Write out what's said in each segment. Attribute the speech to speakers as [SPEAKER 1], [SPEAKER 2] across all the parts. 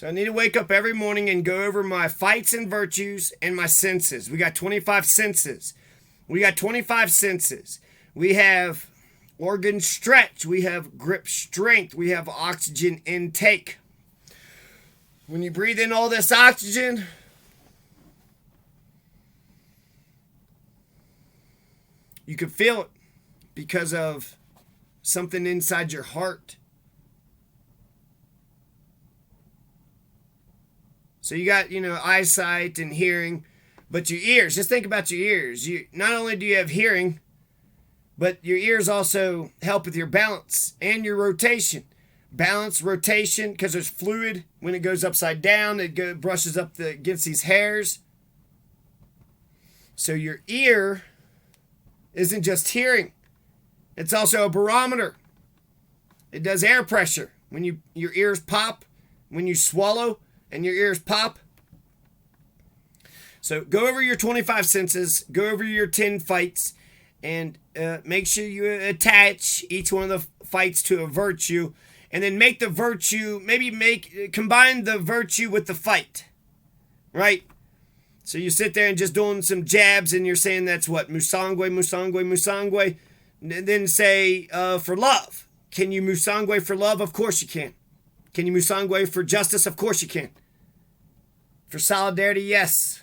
[SPEAKER 1] So I need to wake up every morning and go over my fights and virtues and my senses. We got 25 senses. We got 25 senses. We have organ stretch. We have grip strength. We have oxygen intake. When you breathe in all this oxygen, you can feel it because of something inside your heart. So you got, eyesight and hearing, but your ears, just think about your ears. Not only do you have hearing, but your ears also help with your balance and your rotation. Balance, rotation, because there's fluid. When it goes upside down, it brushes up against these hairs. So your ear isn't just hearing. It's also a barometer. It does air pressure. When your ears pop, when you swallow, and your ears pop. So go over your 25 senses, go over your 10 fights, and make sure you attach each one of the fights to a virtue, and then make the virtue, combine the virtue with the fight, right? So you sit there and just doing some jabs, and you're saying that's what? Musangwe, musangwe, musangwe. And then say for love. Can you musangwe for love? Of course you can. Can you musangwe for justice? Of course you can. For solidarity, yes.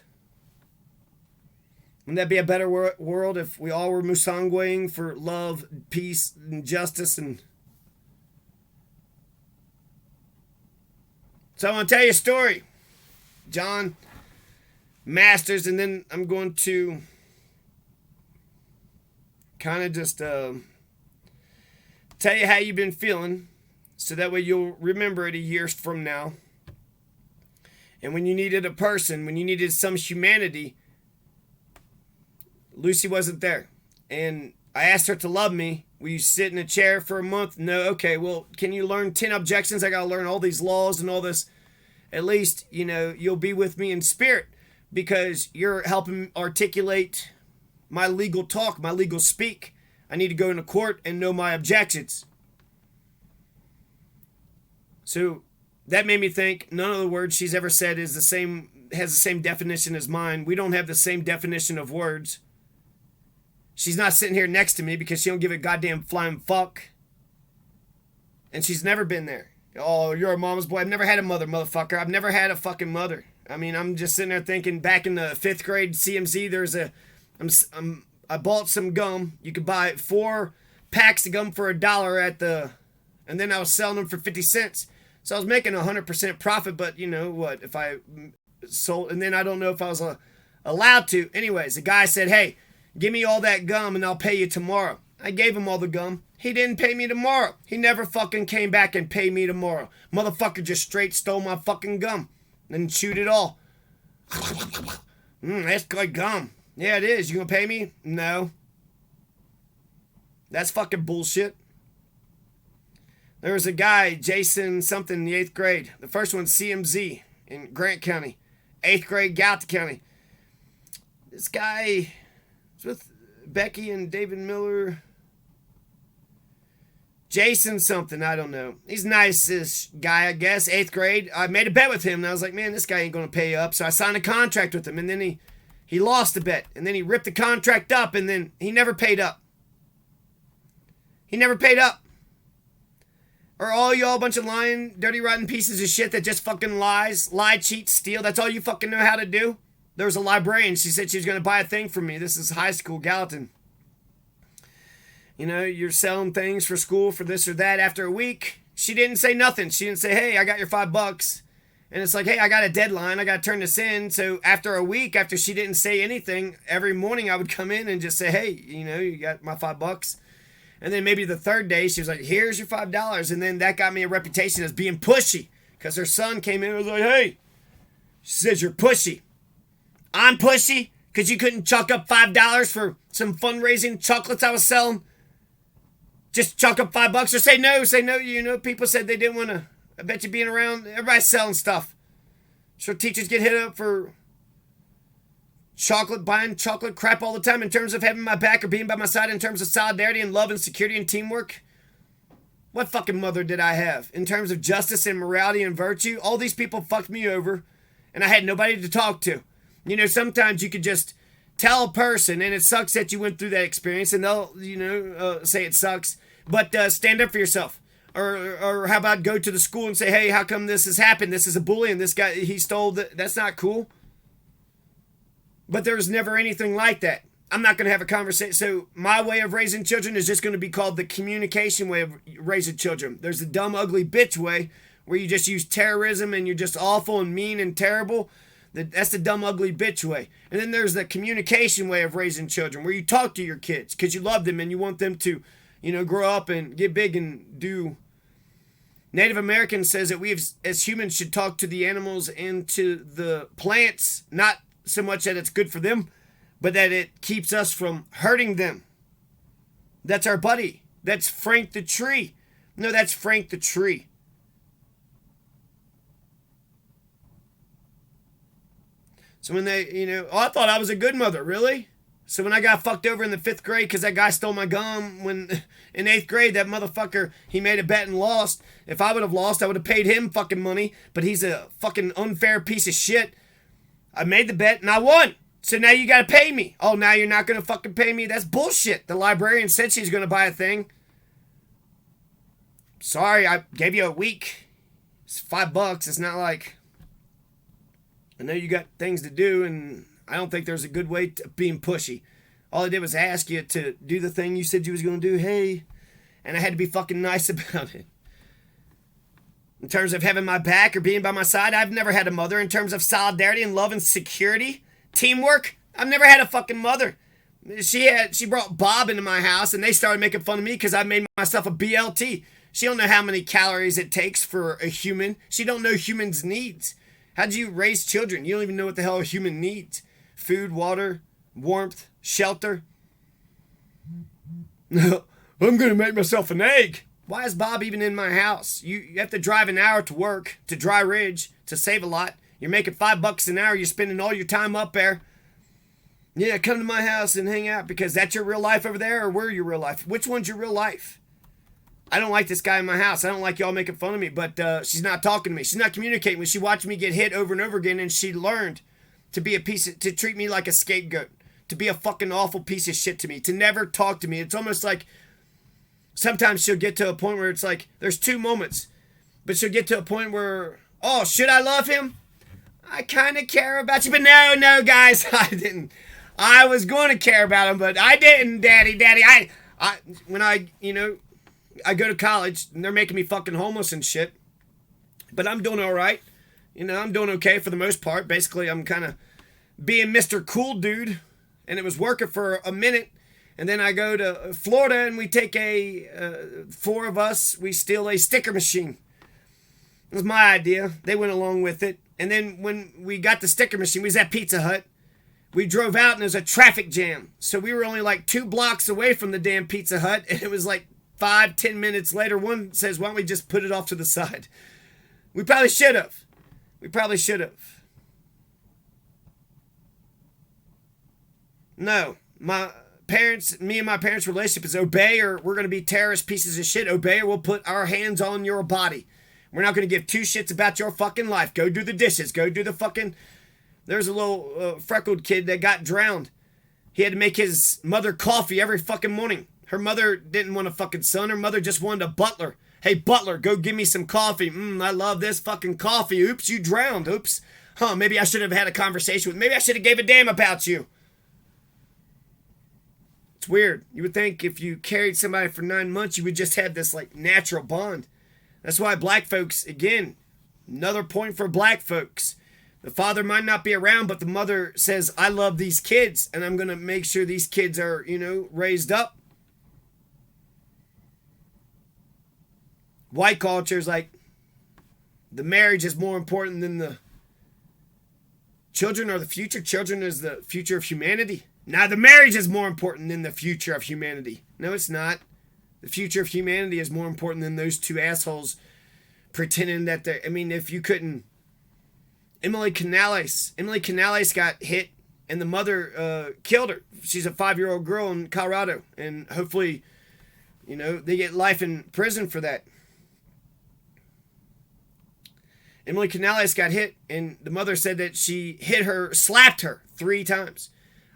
[SPEAKER 1] Wouldn't that be a better world if we all were musangweing for love, peace, and justice? And so I want to tell you a story. John Masters, and then I'm going to kind of just tell you how you've been feeling, so that way you'll remember it a year from now. And when you needed a person, when you needed some humanity, Lucy wasn't there. And I asked her to love me. Will you sit in a chair for a month? No. Okay, well, can you learn 10 objections? I got to learn all these laws and all this. At least, you'll be with me in spirit, because you're helping articulate my legal talk, my legal speak. I need to go into court and know my objections. So that made me think none of the words she's ever said has the same definition as mine. We don't have the same definition of words. She's not sitting here next to me because she don't give a goddamn flying fuck. And she's never been there. Oh, you're a mama's boy. I've never had a mother, motherfucker. I've never had a fucking mother. I mean, I'm just sitting there thinking back in the 5th grade CMZ, I bought some gum. You could buy 4 packs of gum for $1 and then I was selling them for 50 cents. So I was making 100% profit, but you know what, if I sold, and then I don't know if I was allowed to. Anyways, the guy said, hey, give me all that gum and I'll pay you tomorrow. I gave him all the gum. He didn't pay me tomorrow. He never fucking came back and paid me tomorrow. Motherfucker just straight stole my fucking gum and chewed it all. That's good gum. Yeah, it is. You gonna pay me? No. That's fucking bullshit. There was a guy, Jason something, in the 8th grade. The first one's CMZ in Grant County. 8th grade, Gallatin County. This guy was with Becky and David Miller. Jason something, I don't know. He's nicest guy, I guess. 8th grade. I made a bet with him, and I was like, man, this guy ain't going to pay up. So I signed a contract with him, and then he lost the bet. And then he ripped the contract up, and then he never paid up. He never paid up. Are all y'all a bunch of lying, dirty, rotten pieces of shit that just fucking lies, lie, cheat, steal? That's all you fucking know how to do? There was a librarian. She said she was going to buy a thing from me. This is high school, Gallatin. You know, you're selling things for school for this or that. After a week, she didn't say nothing. She didn't say, hey, I got your $5. And it's like, hey, I got a deadline. I got to turn this in. So after a week, after she didn't say anything, every morning I would come in and just say, hey, you know, you got my $5. And then maybe the third day, she was like, here's your $5. And then that got me a reputation as being pushy. Because her son came in and was like, hey, she says, you're pushy. I'm pushy because you couldn't chalk up $5 for some fundraising chocolates I was selling. Just chalk up $5 or say no. Say no. You know, people said they didn't want to. I bet you being around, everybody's selling stuff. So teachers get hit up for buying chocolate crap all the time in terms of having my back or being by my side in terms of solidarity and love and security and teamwork. What fucking mother did I have? In terms of justice and morality and virtue, all these people fucked me over, and I had nobody to talk to. You know, sometimes you could just tell a person, and it sucks that you went through that experience, and they'll, say it sucks, but stand up for yourself. Or how about go to the school and say, hey, how come this has happened? This is a bully, and this guy, he stole that's not cool. But there's never anything like that. I'm not going to have a conversation. So my way of raising children is just going to be called the communication way of raising children. There's the dumb, ugly bitch way where you just use terrorism and you're just awful and mean and terrible. That's the dumb, ugly bitch way. And then there's the communication way of raising children where you talk to your kids because you love them and you want them to, grow up and get big and do. Native American says that we as humans should talk to the animals and to the plants, not so much that it's good for them, but that it keeps us from hurting them. That's our buddy. That's Frank the tree. No, that's Frank the tree. So when they, I thought I was a good mother, really? So when I got fucked over in the 5th grade because that guy stole my gum, when in 8th grade, that motherfucker, he made a bet and lost. If I would have lost, I would have paid him fucking money, but he's a fucking unfair piece of shit. I made the bet and I won. So now you gotta pay me. Oh, now you're not gonna fucking pay me? That's bullshit. The librarian said she's gonna buy a thing. Sorry, I gave you a week. It's $5. It's not like... I know you got things to do, and I don't think there's a good way to being pushy. All I did was ask you to do the thing you said you was gonna do. Hey. And I had to be fucking nice about it. In terms of having my back or being by my side, I've never had a mother. In terms of solidarity and love and security... Teamwork? I've never had a fucking mother. She brought Bob into my house and they started making fun of me because I made myself a BLT. She don't know how many calories it takes for a human. She don't know humans' needs. How do you raise children? You don't even know what the hell a human needs. Food, water, warmth, shelter. I'm gonna make myself an egg. Why is Bob even in my house? You have to drive an hour to work, to Dry Ridge, to save a lot. You're making $5 an hour. You're spending all your time up there. Yeah, come to my house and hang out because that's your real life over there, or we're your real life. Which one's your real life? I don't like this guy in my house. I don't like y'all making fun of me, but she's not talking to me. She's not communicating with me. She watched me get hit over and over again, and she learned to treat me like a scapegoat, to be a fucking awful piece of shit to me, to never talk to me. It's almost like sometimes she'll get to a point where it's like there's 2 moments, but she'll get to a point where, oh, should I love him? I kind of care about you, but no, guys, I didn't. I was going to care about him, but I didn't, Daddy. When I go to college, and they're making me fucking homeless and shit, but I'm doing all right. I'm doing okay for the most part. Basically, I'm kind of being Mr. Cool Dude, and it was working for a minute, and then I go to Florida, and we take 4 of us, we steal a sticker machine. It was my idea. They went along with it. And then when we got the sticker machine, we was at Pizza Hut. We drove out and there was a traffic jam. So we were only like 2 blocks away from the damn Pizza Hut. And it was like 5-10 minutes later. One says, why don't we just put it off to the side? We probably should have. No. Me and my parents' relationship is obey or we're going to be terrorist pieces of shit. Obey or we'll put our hands on your body. We're not going to give 2 shits about your fucking life. Go do the dishes. Go do the fucking... There's a little freckled kid that got drowned. He had to make his mother coffee every fucking morning. Her mother didn't want a fucking son. Her mother just wanted a butler. Hey, butler, go give me some coffee. I love this fucking coffee. Oops, you drowned. Oops. Maybe I should have had a conversation with... Maybe I should have gave a damn about you. It's weird. You would think if you carried somebody for 9 months, you would just have this, like, natural bond. That's why black folks, again, another point for black folks. The father might not be around, but the mother says, I love these kids, and I'm going to make sure these kids are, raised up. White culture is like, the marriage is more important than the children are the future. Children is the future of humanity. Now, the marriage is more important than the future of humanity. No, it's not. The future of humanity is more important than those 2 assholes pretending that they're... I mean, if you couldn't... Emily Canales got hit and the mother killed her. She's a 5-year-old girl in Colorado. And hopefully You know, they get life in prison for that. Emily Canales got hit, and the mother said that she hit her, slapped her 3 times.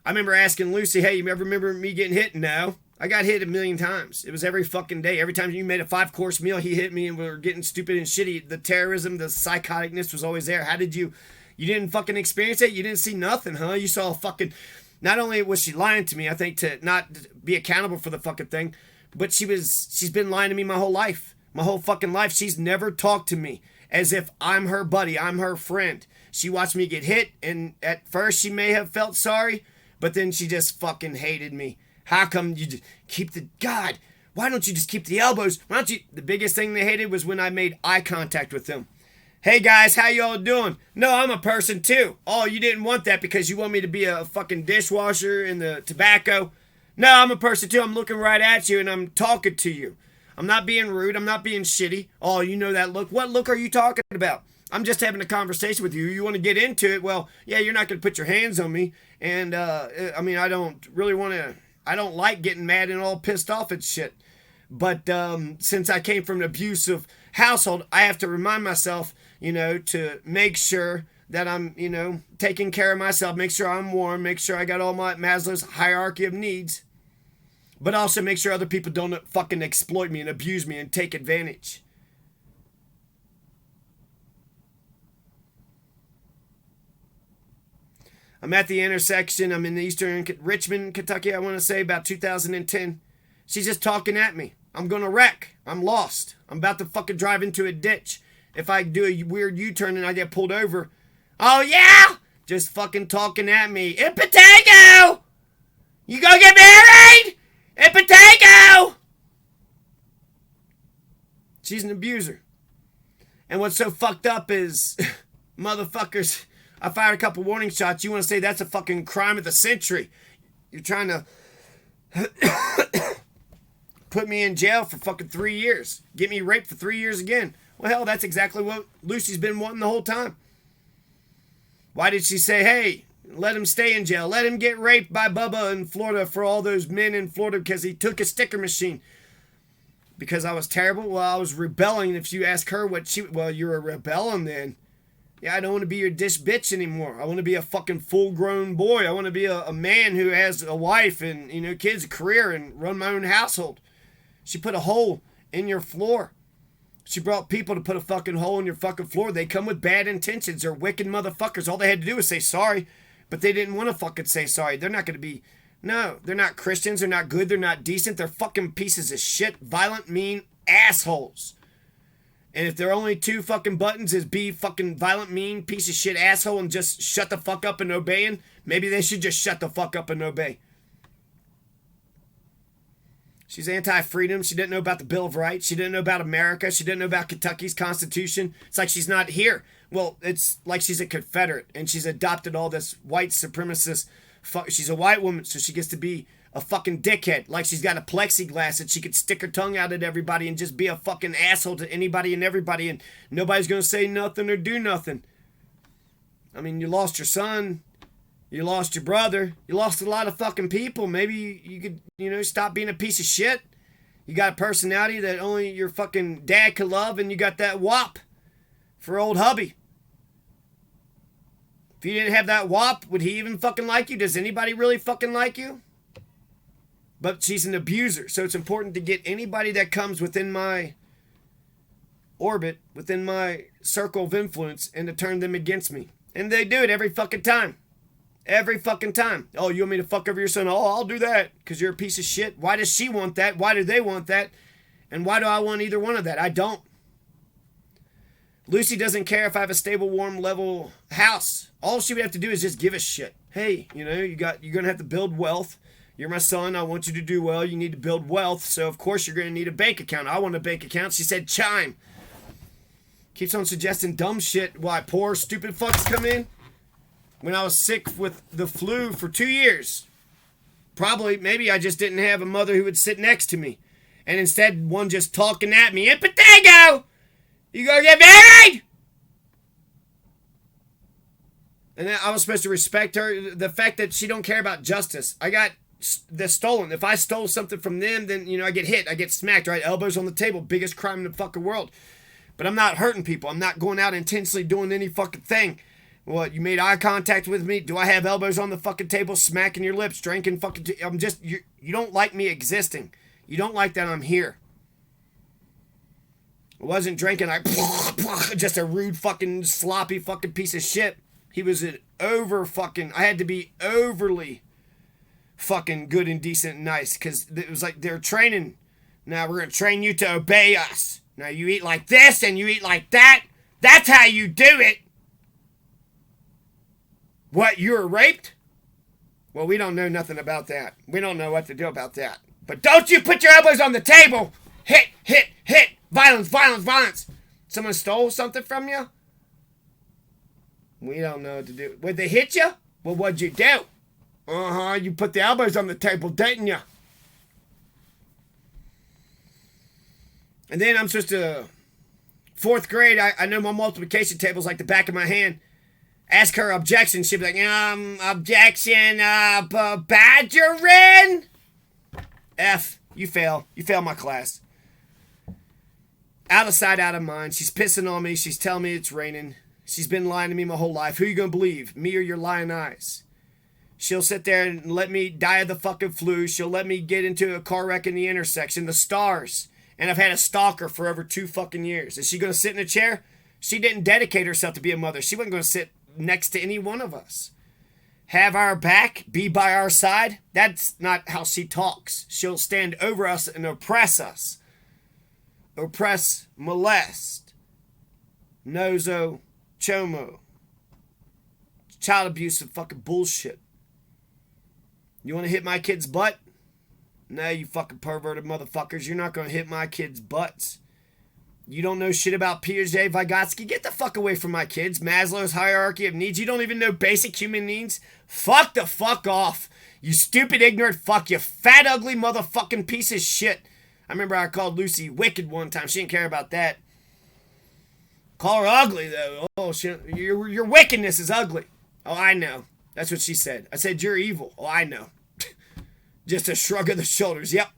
[SPEAKER 1] I remember asking Lucy, hey, you ever remember me getting hit? No. I got hit 1,000,000 times. It was every fucking day. Every time you made a 5-course meal, he hit me and we were getting stupid and shitty. The terrorism, the psychoticness was always there. How did you didn't fucking experience it? You didn't see nothing, huh? You saw a fucking, not only was she lying to me, I think, to not be accountable for the fucking thing, but she's been lying to me my whole life. My whole fucking life. She's never talked to me as if I'm her buddy, I'm her friend. She watched me get hit, and at first she may have felt sorry, but then she just fucking hated me. How come you just keep the, God, why don't you just keep the elbows? Why don't you, the biggest thing they hated was when I made eye contact with them. Hey guys, how y'all doing? No, I'm a person too. Oh, you didn't want that because you want me to be a fucking dishwasher in the tobacco? No, I'm a person too. I'm looking right at you and I'm talking to you. I'm not being rude. I'm not being shitty. Oh, you know that look. What look are you talking about? I'm just having a conversation with you. You want to get into it? Well, yeah, you're not going to put your hands on me. And, I mean, I don't really want to, I don't like getting mad and all pissed off at shit. But since I came from an abusive household, I have to remind myself, you know, to make sure that I'm, you know, taking care of myself, make sure I'm warm, make sure I got all my Maslow's hierarchy of needs. But also make sure other people don't fucking exploit me and abuse me and take advantage. I'm at the intersection. I'm in eastern Richmond, Kentucky, I want to say, about 2010. She's just talking at me. I'm going to wreck. I'm lost. I'm about to fucking drive into a ditch. If I do a weird U-turn and I get pulled over. Oh, yeah? Just fucking talking at me. In Potato! You gonna get married? In Potato! She's an abuser. And what's so fucked up is, motherfuckers, I fired a couple warning shots. You want to say that's a fucking crime of the century. You're trying to put me in jail for fucking 3 years. Get me raped for 3 years again. Well, hell, that's exactly what Lucy's been wanting the whole time. Why did she say, hey, let him stay in jail. Let him get raped by Bubba in Florida for all those men in Florida because he took a sticker machine. Because I was terrible? Well, I was rebelling. If you ask her what she... Well, you're a rebellion then. Yeah, I don't want to be your dish bitch anymore. I want to be a fucking full-grown boy. I want to be a man who has a wife and, you know, kids, a career, and run my own household. She put a hole in your floor. She brought people to put a fucking hole in your fucking floor. They come with bad intentions. They're wicked motherfuckers. All they had to do was say sorry. But they didn't want to fucking say sorry. They're not going to be... No, they're not Christians. They're not good. They're not decent. They're fucking pieces of shit. Violent, mean assholes. And if their only 2 fucking buttons is be fucking violent, mean, piece of shit asshole and just shut the fuck up and obeying, maybe they should just shut the fuck up and obey. She's anti-freedom. She didn't know about the Bill of Rights. She didn't know about America. She didn't know about Kentucky's Constitution. It's like she's not here. Well, it's like she's a Confederate and she's adopted all this white supremacist. She's a white woman, so she gets to be a fucking dickhead. Like she's got a plexiglass and she could stick her tongue out at everybody and just be a fucking asshole to anybody and everybody and nobody's going to say nothing or do nothing. I mean, you lost your son. You lost your brother. You lost a lot of fucking people. Maybe you could, you know, stop being a piece of shit. You got a personality that only your fucking dad could love, and you got that wop for old hubby. If you didn't have that wop, would he even fucking like you? Does anybody really fucking like you? But she's an abuser, so it's important to get anybody that comes within my orbit, within my circle of influence, and to turn them against me. And they do it every fucking time. Every fucking time. Oh, you want me to fuck over your son? Oh, I'll do that because you're a piece of shit. Why does she want that? Why do they want that? And why do I want either one of that? I don't. Lucy doesn't care if I have a stable, warm, level house. All she would have to do is just give a shit. Hey, you know, you're going to have to build wealth. You're my son. I want you to do well. You need to build wealth. So, of course, you're going to need a bank account. I want a bank account. She said, chime. Keeps on suggesting dumb shit. Why, poor, stupid fucks come in? When I was sick with the flu for 2 years. Probably, maybe I just didn't have a mother who would sit next to me. And instead, one just talking at me. In Potato! You gonna get married? And I was supposed to respect her. The fact that she don't care about justice. I got the stolen. If I stole something from them, then, I get hit. I get smacked, right? Elbows on the table. Biggest crime in the fucking world. But I'm not hurting people. I'm not going out intentionally doing any fucking thing. What, you made eye contact with me? Do I have elbows on the fucking table, smacking your lips, drinking fucking... I'm just... You don't like me existing. You don't like that I'm here. I wasn't drinking like... Just a rude fucking sloppy fucking piece of shit. He was an over fucking... I had to be overly fucking good and decent and nice. Because it was like they're training. Now we're going to train you to obey us. Now you eat like this and you eat like that. That's how you do it. What, you were raped? Well, we don't know nothing about that. We don't know what to do about that. But don't you put your elbows on the table. Hit, hit, hit. Violence, violence, violence. Someone stole something from you? We don't know what to do. Would they hit you? Well, what'd you do? You put the elbows on the table, didn't you? And then I'm supposed to... 4th grade, I know my multiplication table's like the back of my hand. Ask her objection. She'd be like, objection, badgerin'? F, you fail. You fail my class. Out of sight, out of mind. She's pissing on me. She's telling me it's raining. She's been lying to me my whole life. Who you gonna believe? Me or your lying eyes? She'll sit there and let me die of the fucking flu. She'll let me get into a car wreck in the intersection. The stars. And I've had a stalker for over 2 fucking years. Is she gonna sit in a chair? She didn't dedicate herself to be a mother. She wasn't gonna sit next to any one of us. Have our back, be by our side. That's not how she talks. She'll stand over us and oppress us. Oppress, molest. Nozo, chomo. Child abuse and fucking bullshit. You want to hit my kid's butt? No, you fucking perverted motherfuckers. You're not going to hit my kids' butts. You don't know shit about Piaget, Vygotsky. Get the fuck away from my kids. Maslow's hierarchy of needs. You don't even know basic human needs. Fuck the fuck off. You stupid, ignorant fuck. You fat, ugly motherfucking piece of shit. I remember I called Lucy wicked one time. She didn't care about that. Call her ugly, though. Oh, your wickedness is ugly. Oh, I know. That's what she said. I said, you're evil. Oh, I know. Just a shrug of the shoulders. Yep.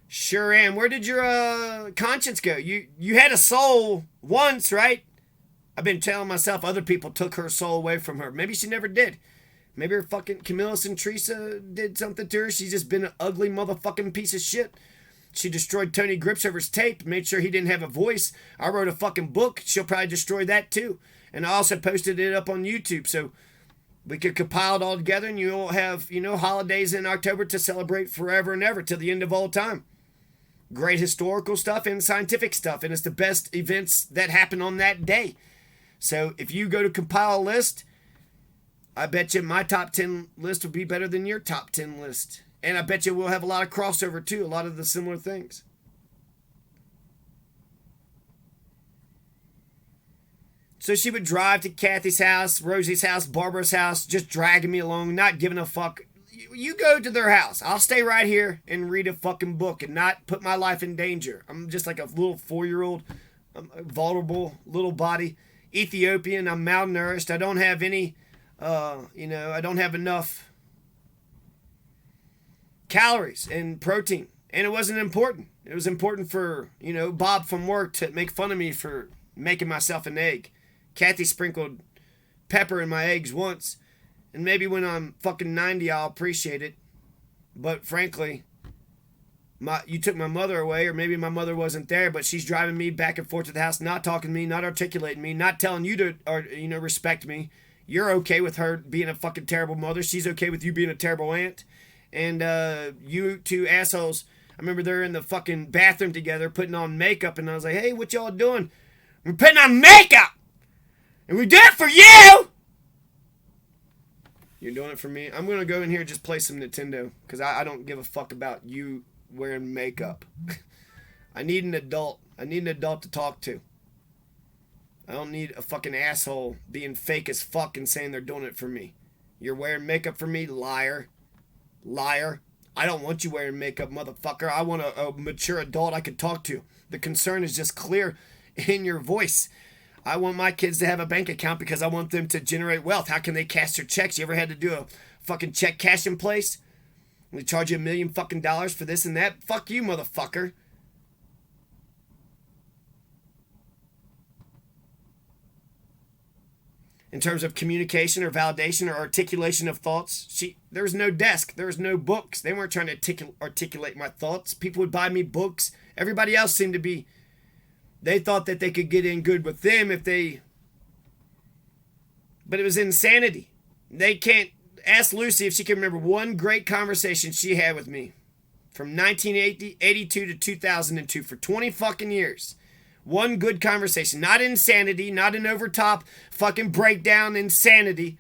[SPEAKER 1] Sure am. Where did your conscience go? You had a soul once, right? I've been telling myself other people took her soul away from her. Maybe she never did. Maybe her fucking Camillus and Teresa did something to her. She's just been an ugly motherfucking piece of shit. She destroyed Tony Gripsover's tape, made sure he didn't have a voice. I wrote a fucking book. She'll probably destroy that too. And I also posted it up on YouTube. So we could compile it all together and you'll have, holidays in October to celebrate forever and ever till the end of all time. Great historical stuff and scientific stuff. And it's the best events that happen on that day. So if you go to compile a list, I bet you my top 10 list will be better than your top 10 list. And I bet you we'll have a lot of crossover too. A lot of the similar things. So she would drive to Kathy's house, Rosie's house, Barbara's house, just dragging me along, not giving a fuck. You go to their house. I'll stay right here and read a fucking book and not put my life in danger. I'm just like a little 4-year-old, vulnerable little body. Ethiopian, I'm malnourished. I don't have any, I don't have enough calories and protein. And it wasn't important. It was important for, Bob from work to make fun of me for making myself an egg. Kathy sprinkled pepper in my eggs once. And maybe when I'm fucking 90, I'll appreciate it. But frankly, you took my mother away, or maybe my mother wasn't there, but she's driving me back and forth to the house, not talking to me, not articulating me, not telling you to, respect me. You're okay with her being a fucking terrible mother. She's okay with you being a terrible aunt. And you two assholes, I remember they're in the fucking bathroom together putting on makeup, and I was like, hey, what y'all doing? We're putting on makeup! And we do it for you! You're doing it for me? I'm going to go in here and just play some Nintendo, because I don't give a fuck about you wearing makeup. I need an adult. I need an adult to talk to. I don't need a fucking asshole being fake as fuck and saying they're doing it for me. You're wearing makeup for me, liar. Liar. I don't want you wearing makeup, motherfucker. I want a mature adult I can talk to. The concern is just clear in your voice. I want my kids to have a bank account because I want them to generate wealth. How can they cash their checks? You ever had to do a fucking check cashing place? We charge you $1 million fucking for this and that. Fuck you, motherfucker. In terms of communication or validation or articulation of thoughts, there was no desk. There was no books. They weren't trying to articulate my thoughts. People would buy me books. Everybody else seemed to be, they thought that they could get in good with them if they, but it was insanity. They can't, ask Lucy if she can remember one great conversation she had with me from 1982 to 2002 for 20 fucking years. One good conversation. Not insanity, not an overtop fucking breakdown insanity.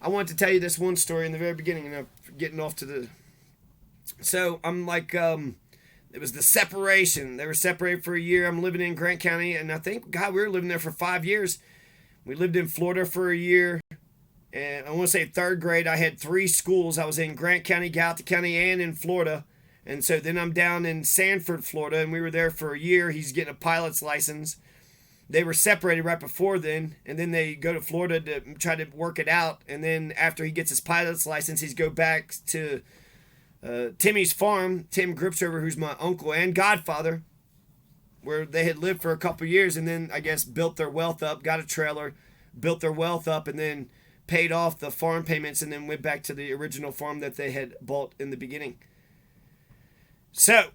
[SPEAKER 1] I want to tell you this one story in the very beginning, and I'm getting off to the... So, I'm like, it was the separation. They were separated for a year. I'm living in Grant County, and I think, God, we were living there for 5 years. We lived in Florida for a year, and I want to say 3rd grade, I had 3 schools. I was in Grant County, Gallatin County, and in Florida. And so then I'm down in Sanford, Florida, and we were there for a year. He's getting a pilot's license. They were separated right before then, and then they go to Florida to try to work it out. And then after he gets his pilot's license, he's go back to Timmy's farm, Tim Gripshover, who's my uncle and godfather, where they had lived for a couple years, and then I guess built their wealth up, got a trailer, built their wealth up, and then paid off the farm payments, and then went back to the original farm that they had bought in the beginning. So,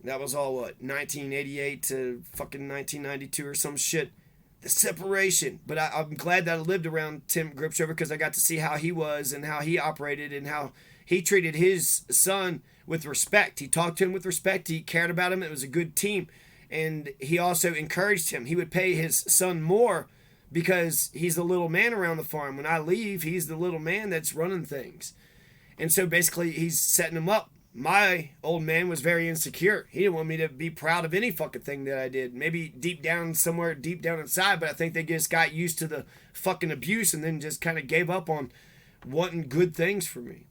[SPEAKER 1] that was all, 1988 to fucking 1992 or some shit. The separation. But I'm glad that I lived around Tim Gripshover because I got to see how he was and how he operated and how he treated his son with respect. He talked to him with respect. He cared about him. It was a good team. And he also encouraged him. He would pay his son more because he's the little man around the farm. When I leave, he's the little man that's running things. And so basically he's setting him up. My old man was very insecure. He didn't want me to be proud of any fucking thing that I did. Maybe deep down inside, but I think they just got used to the fucking abuse and then just kind of gave up on wanting good things for me.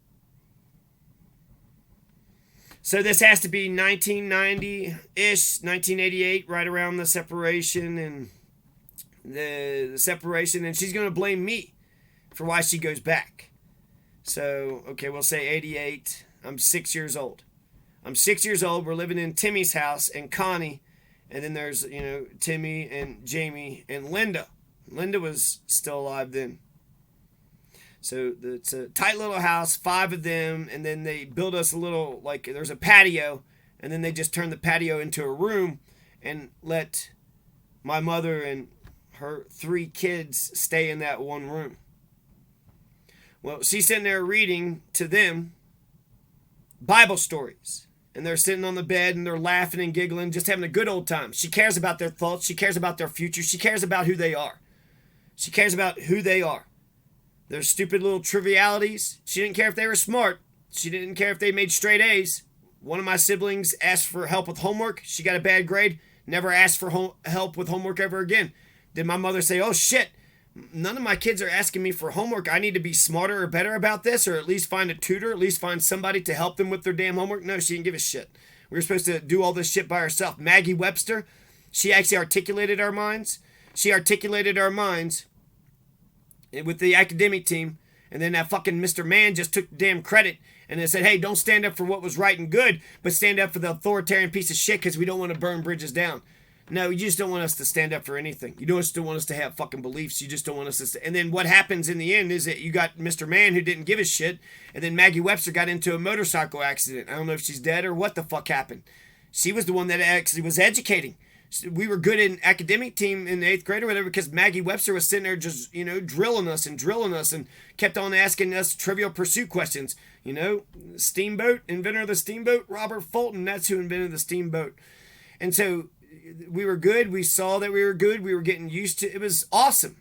[SPEAKER 1] So this has to be 1990-ish, 1988, right around the separation and the separation, and she's going to blame me for why she goes back. So, okay, we'll say 88. I'm 6 years old. We're living in Timmy's house and Connie. And then there's, Timmy and Jamie and Linda. Linda was still alive then. So it's a tight little house, 5 of them. And then they build us a little, there's a patio. And then they just turn the patio into a room and let my mother and her 3 kids stay in that one room. Well, she's sitting there reading to them Bible stories, and they're sitting on the bed and they're laughing and giggling, just having a good old time. She cares about their thoughts. She cares about their future. She cares about who they are. Their stupid little trivialities. She didn't care if they were smart. She didn't care if they made straight A's. One of my siblings asked for help with homework. She got a bad grade. Never asked for help with homework ever again. Did my mother say, oh shit, none of my kids are asking me for homework. I need to be smarter or better about this, or at least find a tutor, at least find somebody to help them with their damn homework? No, she didn't give a shit. We were supposed to do all this shit by herself. Maggie Webster, she actually articulated our minds. She articulated our minds with the academic team, and then that fucking Mr. Mann just took the damn credit and then said, hey, don't stand up for what was right and good, but stand up for the authoritarian piece of shit because we don't want to burn bridges down. No, you just don't want us to stand up for anything. You just don't want us to have fucking beliefs. You just don't want us to... And then what happens in the end is that you got Mr. Mann who didn't give a shit, and then Maggie Webster got into a motorcycle accident. I don't know if she's dead or what the fuck happened. She was the one that actually was educating. We were good in academic team in the 8th grade or whatever because Maggie Webster was sitting there just, drilling us and kept on asking us Trivial Pursuit questions. Steamboat, inventor of the steamboat, Robert Fulton, that's who invented the steamboat. And so we were good. We saw that we were good. We were getting used to it. It was awesome.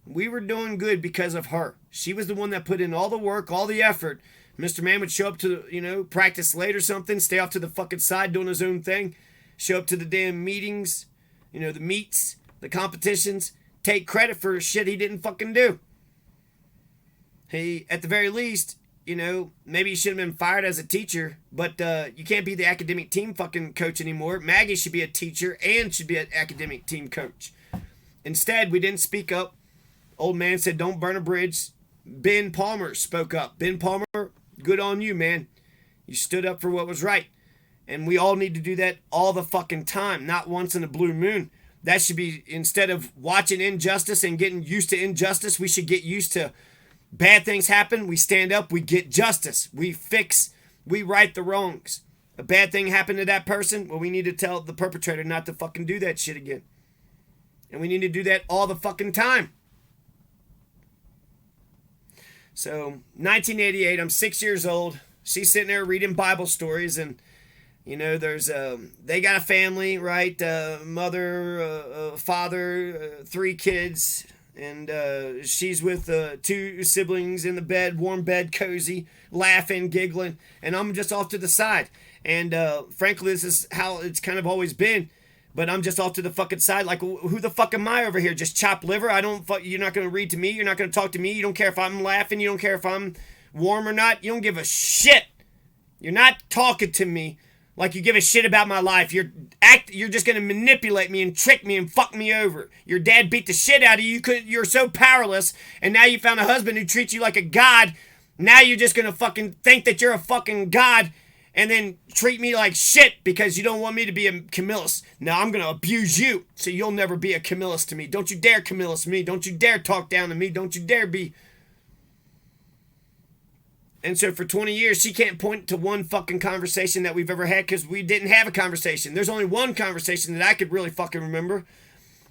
[SPEAKER 1] We were doing good because of her. She was the one that put in all the work, all the effort. Mr. Mann would show up to, practice late or something, stay off to the fucking side doing his own thing, show up to the damn meetings, the meets, the competitions, take credit for shit he didn't fucking do. He, at the very least, maybe he should have been fired as a teacher, but you can't be the academic team fucking coach anymore. Maggie should be a teacher and should be an academic team coach. Instead, we didn't speak up. Old man said, don't burn a bridge. Ben Palmer spoke up. Ben Palmer, good on you, man. You stood up for what was right. And we all need to do that all the fucking time, not once in a blue moon. That should be, instead of watching injustice and getting used to injustice, we should get used to bad things happen. We stand up, we get justice. We right the wrongs. A bad thing happened to that person, well, we need to tell the perpetrator not to fucking do that shit again. And we need to do that all the fucking time. So, 1988, I'm 6 years old. She's sitting there reading Bible stories, and you know, there's they got a family, right? Mother, father, 3 kids, and she's with 2 siblings in the bed, warm bed, cozy, laughing, giggling, and I'm just off to the side. And frankly, this is how it's kind of always been. But I'm just off to the fucking side. Like, who the fuck am I over here? Just chopped liver? You're not going to read to me. You're not going to talk to me. You don't care if I'm laughing. You don't care if I'm warm or not. You don't give a shit. You're not talking to me like you give a shit about my life. You're just going to manipulate me and trick me and fuck me over. Your dad beat the shit out of you. You're so powerless. And now you found a husband who treats you like a god. Now you're just going to fucking think that you're a fucking god. And then treat me like shit because you don't want me to be a Camillus. Now I'm going to abuse you so you'll never be a Camillus to me. Don't you dare Camillus me. Don't you dare talk down to me. Don't you dare be. And so for 20 years, she can't point to one fucking conversation that we've ever had because we didn't have a conversation. There's only one conversation that I could really fucking remember.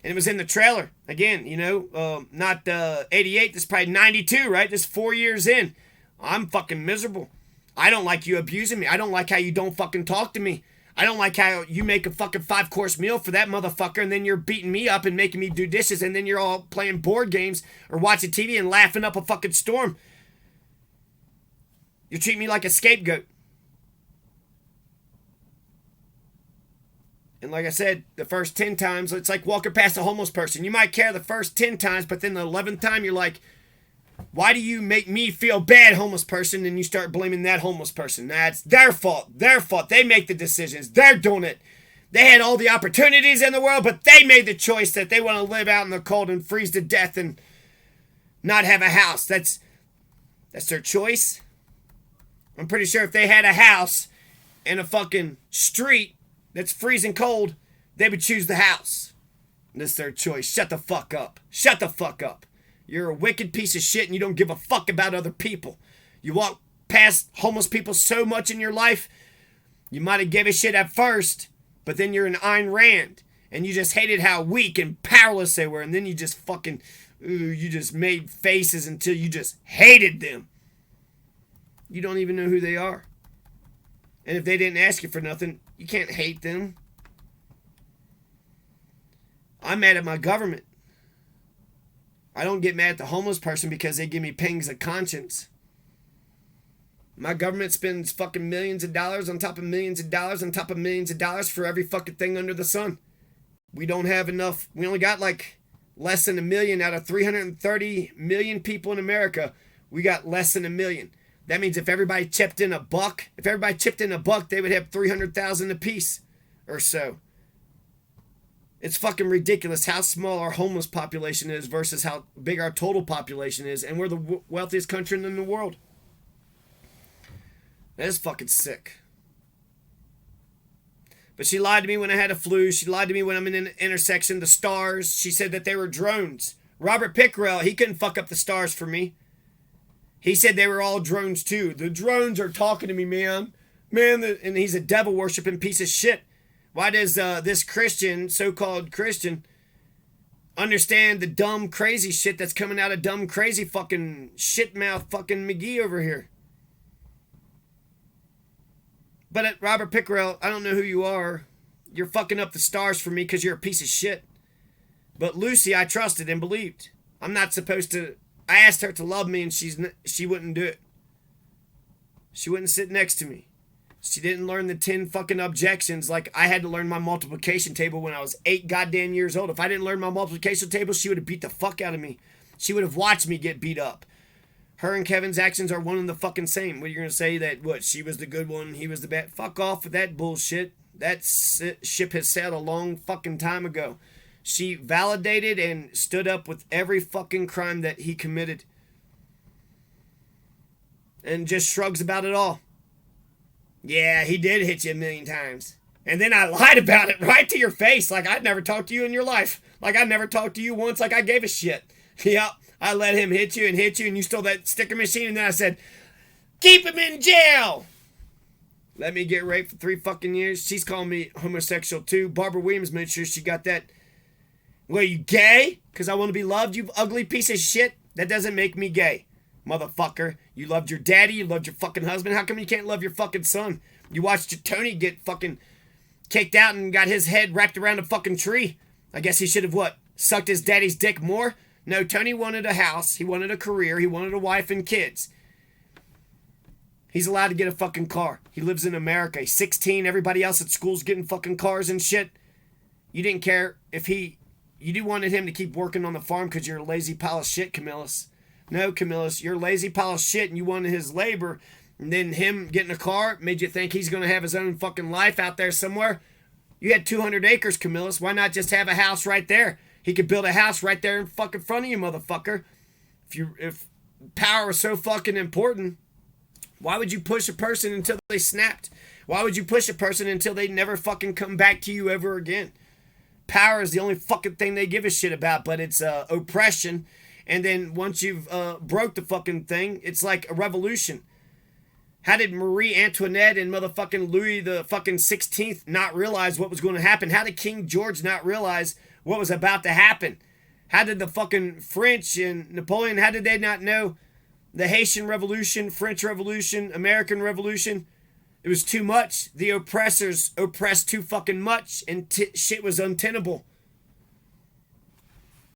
[SPEAKER 1] And it was in the trailer. Again, you know, not 88. This is probably 92, right? This is 4 years in. I'm fucking miserable. I don't like you abusing me. I don't like how you don't fucking talk to me. I don't like how you make a fucking 5-course meal for that motherfucker and then you're beating me up and making me do dishes and then you're all playing board games or watching TV and laughing up a fucking storm. You treat me like a scapegoat. And like I said, the first 10 times, it's like walking past a homeless person. You might care the first 10 times, but then the 11th time you're like, why do you make me feel bad, homeless person, and you start blaming that homeless person? That's their fault. Their fault. They make the decisions. They're doing it. They had all the opportunities in the world, but they made the choice that they want to live out in the cold and freeze to death and not have a house. That's their choice. I'm pretty sure if they had a house in a fucking street that's freezing cold, they would choose the house. That's their choice. Shut the fuck up. Shut the fuck up. You're a wicked piece of shit and you don't give a fuck about other people. You walk past homeless people so much in your life, you might have gave a shit at first, but then you're an Ayn Rand and you just hated how weak and powerless they were, and then you just fucking, you just made faces until you just hated them. You don't even know who they are. And if they didn't ask you for nothing, you can't hate them. I'm mad at my government. I don't get mad at the homeless person because they give me pangs of conscience. My government spends fucking millions of dollars on top of millions of dollars on top of millions of dollars for every fucking thing under the sun. We don't have enough. We only got like less than 1 million out of 330 million people in America. We got less than 1 million. That means if everybody chipped in a buck, they would have 300,000 apiece or so. It's fucking ridiculous how small our homeless population is versus how big our total population is. And we're the wealthiest country in the world. That is fucking sick. But she lied to me when I had a flu. She lied to me when I'm in an intersection. The stars, she said that they were drones. Robert Pickrell, he couldn't fuck up the stars for me. He said they were all drones too. The drones are talking to me, man. And he's a devil worshipping piece of shit. Why does this Christian, so-called Christian, understand the dumb, crazy shit that's coming out of dumb, crazy fucking shitmouth fucking McGee over here? But at Robert Pickrell, I don't know who you are. You're fucking up the stars for me because you're a piece of shit. But Lucy, I trusted and believed. I'm not supposed to. I asked her to love me and she wouldn't do it. She wouldn't sit next to me. She didn't learn the 10 fucking objections like I had to learn my multiplication table when I was 8 goddamn years old. If I didn't learn my multiplication table, she would have beat the fuck out of me. She would have watched me get beat up. Her and Kevin's actions are one and the fucking same. What, you're going to say that, what, she was the good one, he was the bad? Fuck off with that bullshit. That ship has sailed a long fucking time ago. She validated and stood up with every fucking crime that he committed. and just shrugs about it all. Yeah, he did hit you a million times. And then I lied about it right to your face, like I'd never talked to you in your life. Like I never talked to you once, like I gave a shit. Yep, I let him hit you, and you stole that sticker machine, and then I said, keep him in jail! Let me get raped for 3 fucking years. She's calling me homosexual too. Barbara Williams made sure she got that. Well, you gay? Because I want to be loved, you ugly piece of shit? That doesn't make me gay, motherfucker. You loved your daddy, you loved your fucking husband. How come you can't love your fucking son? You watched your Tony get fucking kicked out and got his head wrapped around a fucking tree. I guess he should have what? Sucked his daddy's dick more? No, Tony wanted a house, he wanted a career, he wanted a wife and kids. He's allowed to get a fucking car. He lives in America. He's 16. Everybody else at school's getting fucking cars and shit. You didn't care if you wanted him to keep working on the farm because you're a lazy pile of shit, Camillus. No, Camillus, you're a lazy pile of shit and you wanted his labor. And then him getting a car made you think he's going to have his own fucking life out there somewhere. You had 200 acres, Camillus. Why not just have a house right there? He could build a house right there in fucking front of you, motherfucker. If power is so fucking important, why would you push a person until they snapped? Why would you push a person until they never fucking come back to you ever again? Power is the only fucking thing they give a shit about, but it's oppression. And then once you've broke the fucking thing, it's like a revolution. How did Marie Antoinette and motherfucking Louis the fucking 16th not realize what was going to happen? How did King George not realize what was about to happen? How did the fucking French and Napoleon, how did they not know the Haitian Revolution, French Revolution, American Revolution? It was too much. The oppressors oppressed too fucking much, and shit was untenable.